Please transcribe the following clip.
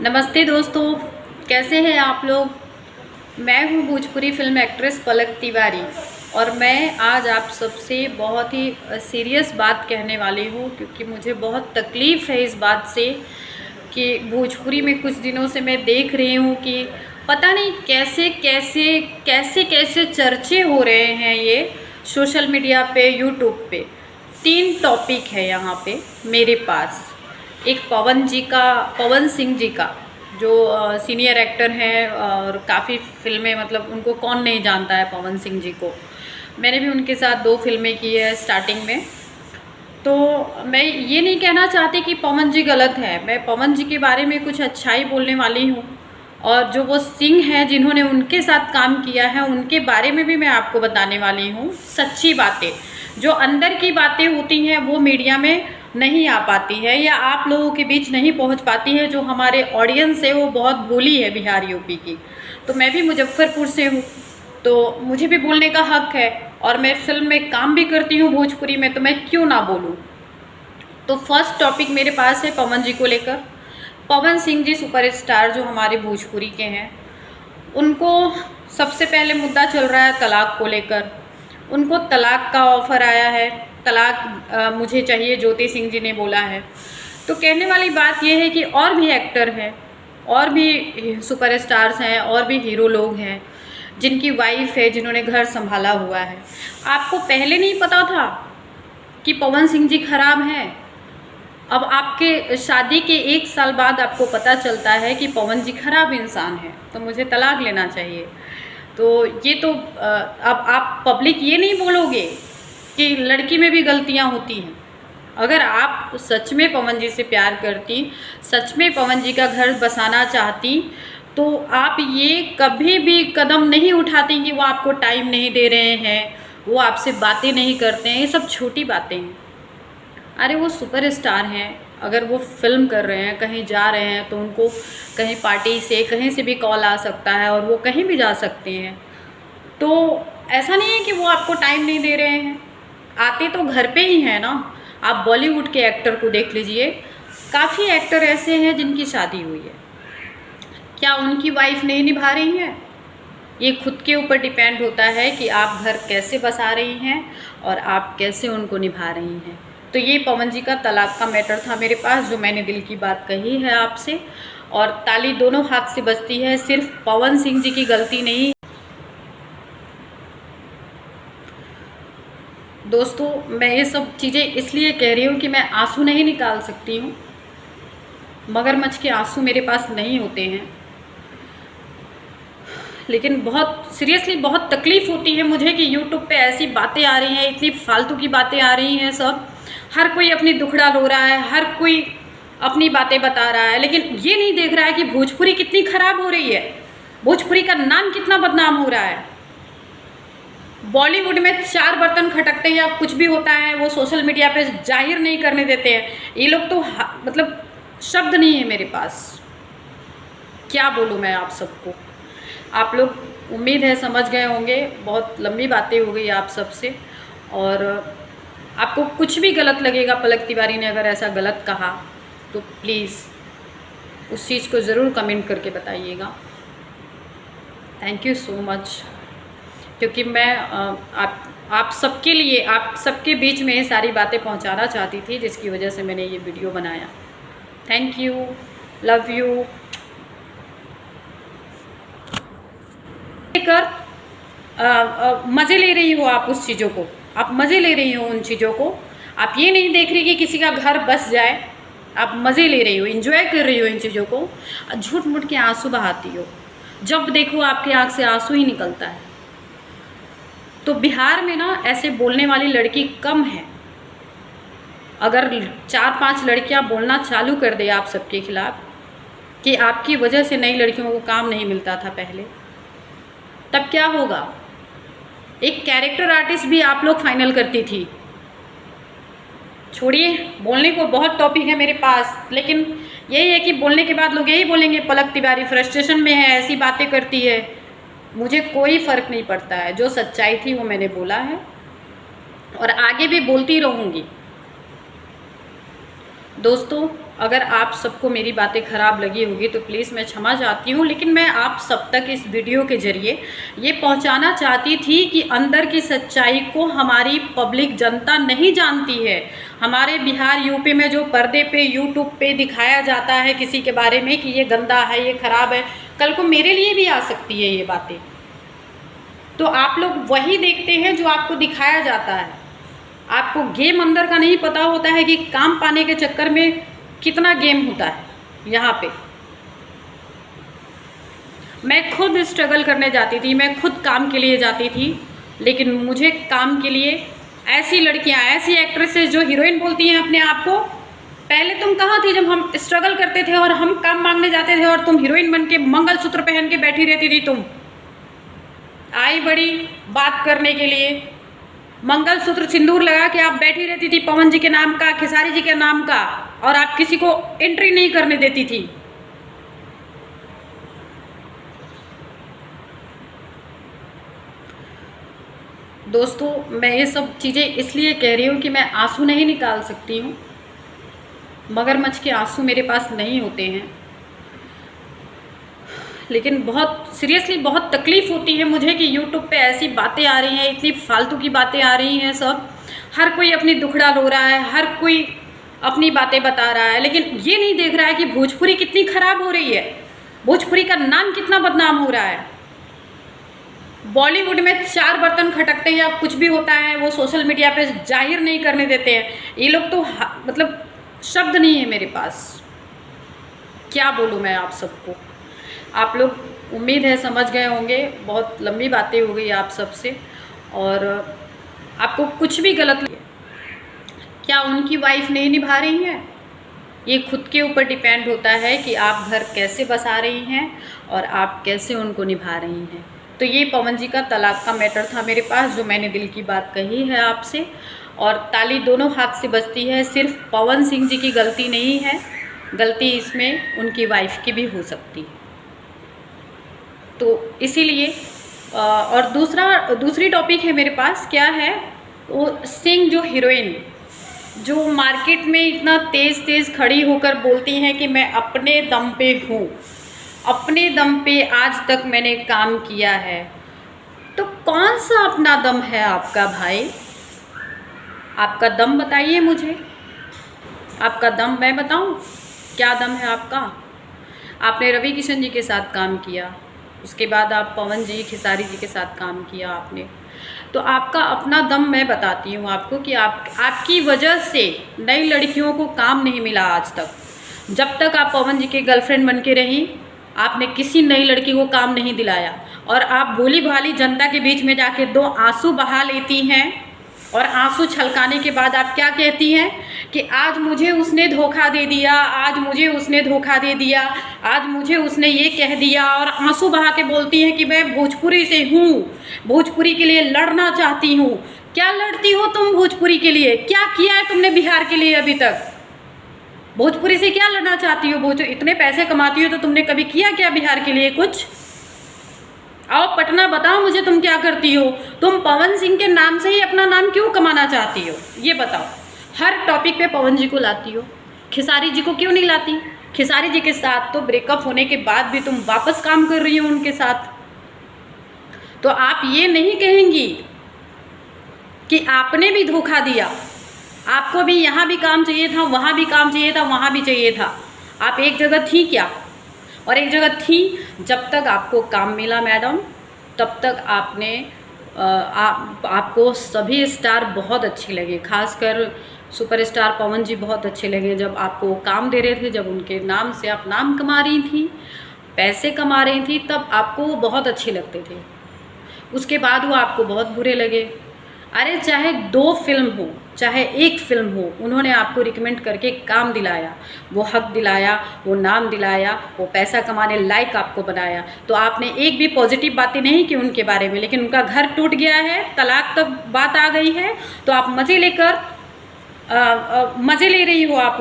नमस्ते दोस्तों, कैसे हैं आप लोग। मैं हूं भोजपुरी फिल्म एक्ट्रेस पलक तिवारी और मैं आज आप सबसे बहुत ही सीरियस बात कहने वाली हूं, क्योंकि मुझे बहुत तकलीफ़ है इस बात से कि भोजपुरी में कुछ दिनों से मैं देख रही हूं कि पता नहीं कैसे कैसे कैसे कैसे चर्चे हो रहे हैं ये सोशल मीडिया पे, यूट्यूब पे। 3 टॉपिक है यहाँ पे मेरे पास। एक पवन सिंह जी का, जो सीनियर एक्टर हैं और काफ़ी फिल्में, मतलब उनको कौन नहीं जानता है पवन सिंह जी को। मैंने भी उनके साथ 2 फिल्में की है स्टार्टिंग में। तो मैं ये नहीं कहना चाहती कि पवन जी गलत है, मैं पवन जी के बारे में कुछ अच्छाई बोलने वाली हूँ। और जो वो सिंह हैं जिन्होंने उनके साथ काम किया है, उनके बारे में भी मैं आपको बताने वाली हूँ सच्ची बातें। जो अंदर की बातें होती हैं वो मीडिया में नहीं आ पाती है या आप लोगों के बीच नहीं पहुंच पाती है। जो हमारे ऑडियंस है वो बहुत भोली है बिहार यूपी की। तो मैं भी मुजफ्फरपुर से हूँ, तो मुझे भी बोलने का हक है और मैं फिल्म में काम भी करती हूँ भोजपुरी में, तो मैं क्यों ना बोलूँ। तो फर्स्ट टॉपिक मेरे पास है पवन जी को लेकर। पवन सिंह जी सुपरस्टार जो हमारे भोजपुरी के हैं, उनको सबसे पहले मुद्दा चल रहा है तलाक को लेकर। उनको तलाक का ऑफ़र आया है, तलाक मुझे चाहिए, ज्योति सिंह जी ने बोला है। तो कहने वाली बात यह है कि और भी एक्टर हैं, और भी सुपरस्टार्स हैं, और भी हीरो लोग हैं जिनकी वाइफ है, जिन्होंने घर संभाला हुआ है। आपको पहले नहीं पता था कि पवन सिंह जी खराब हैं? अब आपके शादी के 1 साल बाद आपको पता चलता है कि पवन जी खराब इंसान है, तो मुझे तलाक लेना चाहिए। तो ये तो अब आप पब्लिक ये नहीं बोलोगे कि लड़की में भी गलतियां होती हैं। अगर आप सच में पवन जी से प्यार करती, सच में पवन जी का घर बसाना चाहती, तो आप ये कभी भी कदम नहीं उठाती कि वो आपको टाइम नहीं दे रहे हैं, वो आपसे बातें नहीं करते हैं। ये सब छोटी बातें हैं। अरे वो सुपरस्टार हैं, अगर वो फिल्म कर रहे हैं, कहीं जा रहे हैं, तो उनको कहीं पार्टी से कहीं से भी कॉल आ सकता है और वो कहीं भी जा सकते हैं। तो ऐसा नहीं है कि वो आपको टाइम नहीं दे रहे हैं, आते तो घर पे ही हैं ना। आप बॉलीवुड के एक्टर को देख लीजिए, काफ़ी एक्टर ऐसे हैं जिनकी शादी हुई है, क्या उनकी वाइफ नहीं निभा रही हैं? ये खुद के ऊपर डिपेंड होता है कि आप घर कैसे बसा रही हैं और आप कैसे उनको निभा रही हैं। तो ये पवन जी का तलाक का मैटर था मेरे पास, जो मैंने दिल की बात कही है आपसे। और ताली दोनों हाथ से बजती है, सिर्फ पवन सिंह जी की गलती नहीं। दोस्तों, मैं ये सब चीज़ें इसलिए कह रही हूँ कि मैं आंसू नहीं निकाल सकती हूँ, मगरमच्छ के आंसू मेरे पास नहीं होते हैं। लेकिन बहुत सीरियसली बहुत तकलीफ़ होती है मुझे कि यूट्यूब पे ऐसी बातें आ रही हैं, इतनी फालतू की बातें आ रही हैं। सब हर कोई अपनी दुखड़ा रो रहा है, हर कोई अपनी बातें बता रहा है, लेकिन ये नहीं देख रहा है कि भोजपुरी कितनी ख़राब हो रही है, भोजपुरी का नाम कितना बदनाम हो रहा है। बॉलीवुड में 4 बर्तन खटकते हैं या कुछ भी होता है, वो सोशल मीडिया पे जाहिर नहीं करने देते हैं। ये लोग तो मतलब शब्द नहीं है मेरे पास, क्या बोलूँ मैं आप सबको। आप लोग उम्मीद है समझ गए होंगे, बहुत लंबी बातें हो गई आप सबसे। और आपको कुछ भी गलत लगेगा, पलक तिवारी ने अगर ऐसा गलत कहा तो प्लीज़ उस चीज़ को ज़रूर कमेंट करके बताइएगा। थैंक यू सो मच, क्योंकि मैं आप सबके लिए, आप सबके बीच में ये सारी बातें पहुंचाना चाहती थी, जिसकी वजह से मैंने ये वीडियो बनाया। Thank you, love you. लेकर मज़े ले रही हो आप उस चीज़ों को, आप मज़े ले रही हो उन चीज़ों को। आप ये नहीं देख रही कि किसी का घर बस जाए, आप मज़े ले रही हो, एंजॉय कर रही हो इन चीज़ों को। झूठ मूठ के आंसू बहाती हो, जब देखो आपकी आँख से आंसू ही निकलता है। तो बिहार में ना ऐसे बोलने वाली लड़की कम है। अगर 4-5 लड़कियां बोलना चालू कर दे आप सबके खिलाफ कि आपकी वजह से नई लड़कियों को काम नहीं मिलता था पहले, तब क्या होगा। एक कैरेक्टर आर्टिस्ट भी आप लोग फाइनल करती थी। छोड़िए, बोलने को बहुत टॉपिक है मेरे पास, लेकिन यही है कि बोलने के बाद लोग यही बोलेंगे पलक तिवारी फ्रस्ट्रेशन में है, ऐसी बातें करती है। मुझे कोई फ़र्क नहीं पड़ता है, जो सच्चाई थी वो मैंने बोला है और आगे भी बोलती रहूँगी। दोस्तों, अगर आप सबको मेरी बातें ख़राब लगी होगी तो प्लीज़ मैं क्षमा चाहती हूँ, लेकिन मैं आप सब तक इस वीडियो के ज़रिए ये पहुँचाना चाहती थी कि अंदर की सच्चाई को हमारी पब्लिक जनता नहीं जानती है। हमारे बिहार यूपी में जो पर्दे पे यूट्यूब पे दिखाया जाता है किसी के बारे में कि ये गंदा है, ये ख़राब है, कल को मेरे लिए भी आ सकती है ये बातें। तो आप लोग वही देखते हैं जो आपको दिखाया जाता है। आपको गेम अंदर का नहीं पता होता है कि काम पाने के चक्कर में कितना गेम होता है। यहाँ पे मैं खुद स्ट्रगल करने जाती थी, मैं खुद काम के लिए जाती थी, लेकिन मुझे काम के लिए ऐसी लड़कियाँ, ऐसी एक्ट्रेसेस जो हीरोइन बोलती हैं अपने आप को, पहले तुम कहाँ थी जब हम स्ट्रगल करते थे और हम काम मांगने जाते थे और तुम हीरोइन बन के मंगलसूत्र पहन के बैठी रहती थी। तुम आई बड़ी बात करने के लिए, मंगलसूत्र सिंदूर लगा के आप बैठी रहती थी पवन जी के नाम का, खेसारी जी के नाम का, और आप किसी को एंट्री नहीं करने देती थी। दोस्तों, मैं ये सब चीज़ें इसलिए कह रही हूँ कि मैं आंसू नहीं निकाल सकती हूँ, मगरमच्छ के आंसू मेरे पास नहीं होते हैं, लेकिन बहुत सीरियसली बहुत तकलीफ़ होती है मुझे कि यूट्यूब पे ऐसी बातें आ रही हैं, इतनी फालतू की बातें आ रही हैं। सब हर कोई अपनी दुखड़ा रो रहा है, हर कोई अपनी बातें बता रहा है, लेकिन ये नहीं देख रहा है कि भोजपुरी कितनी ख़राब हो रही है, भोजपुरी का नाम कितना बदनाम हो रहा है। बॉलीवुड में 4 बर्तन खटकते हैं या कुछ भी होता है वो सोशल मीडिया पे जाहिर नहीं करने देते हैं। ये लोग तो मतलब शब्द नहीं है मेरे पास, क्या बोलूँ मैं आप सबको। आप लोग उम्मीद है समझ गए होंगे, बहुत लंबी बातें हो गई आप सबसे, और आपको कुछ भी गलत लगे, क्या उनकी वाइफ नहीं निभा रही है, ये खुद के ऊपर डिपेंड होता है कि आप घर कैसे बसा रही हैं और आप कैसे उनको निभा रही हैं। तो ये पवन जी का तलाक का मैटर था मेरे पास, जो मैंने दिल की बात कही है आपसे, और ताली दोनों हाथ से बजती है। सिर्फ पवन सिंह जी की गलती नहीं है, गलती इसमें उनकी वाइफ की भी हो सकती है। तो इसीलिए और दूसरी टॉपिक है मेरे पास, क्या है वो सिंह जो हीरोइन जो मार्केट में इतना तेज़ खड़ी होकर बोलती हैं कि मैं अपने दम पे हूँ, अपने दम पे आज तक मैंने काम किया है। तो कौन सा अपना दम है आपका भाई? आपका दम बताइए मुझे, आपका दम मैं बताऊँ क्या दम है आपका? आपने रवि किशन जी के साथ काम किया, उसके बाद आप पवन जी, खेसारी जी के साथ काम किया आपने, तो आपका अपना दम मैं बताती हूँ आपको कि आपकी वजह से नई लड़कियों को काम नहीं मिला आज तक। जब तक आप पवन जी के गर्लफ्रेंड बन के रहीं, आपने किसी नई लड़की को काम नहीं दिलाया, और आप भोली भाली जनता के बीच में जाके 2 आंसू बहा लेती हैं, और आंसू छलकाने के बाद आप क्या कहती हैं कि आज मुझे उसने धोखा दे दिया, आज मुझे उसने धोखा दे दिया, आज मुझे उसने ये कह दिया, और आंसू बहा के बोलती हैं कि मैं भोजपुरी से हूँ, भोजपुरी के लिए लड़ना चाहती हूँ। क्या लड़ती हो तुम भोजपुरी के लिए? क्या किया है तुमने बिहार के लिए अभी तक? भोजपुरी से क्या लड़ना चाहती हो? इतने पैसे कमाती हो तो तुमने कभी किया क्या बिहार के लिए कुछ? आओ पटना बताओ मुझे, तुम क्या करती हो? तुम पवन सिंह के नाम से ही अपना नाम क्यों कमाना चाहती हो, ये बताओ। हर टॉपिक पे पवन जी को लाती हो, खेसारी जी को क्यों नहीं लाती? खेसारी जी के साथ तो ब्रेकअप होने के बाद भी तुम वापस काम कर रही हो उनके साथ, तो आप ये नहीं कहेंगी कि आपने भी धोखा दिया, आपको भी यहाँ भी काम चाहिए था, वहाँ भी काम चाहिए था, वहाँ भी चाहिए था। आप एक जगह थी क्या? और एक जगह थी जब तक आपको काम मिला मैडम, तब तक आपने आपको सभी स्टार बहुत अच्छे लगे, खासकर सुपरस्टार पवन जी बहुत अच्छे लगे। जब आपको काम दे रहे थे, जब उनके नाम से आप नाम कमा रही थी, पैसे कमा रही थी, तब आपको वो बहुत अच्छे लगते थे। उसके बाद वो आपको बहुत बुरे लगे। अरे चाहे 2 फिल्म हो, चाहे 1 फिल्म हो, उन्होंने आपको रिकमेंड करके काम दिलाया, वो हक दिलाया, वो नाम दिलाया, वो पैसा कमाने लायक आपको बनाया, तो आपने एक भी पॉजिटिव बातें नहीं की उनके बारे में। लेकिन उनका घर टूट गया है, तलाक तक बात आ गई है, तो आप मज़े ले रही हो आप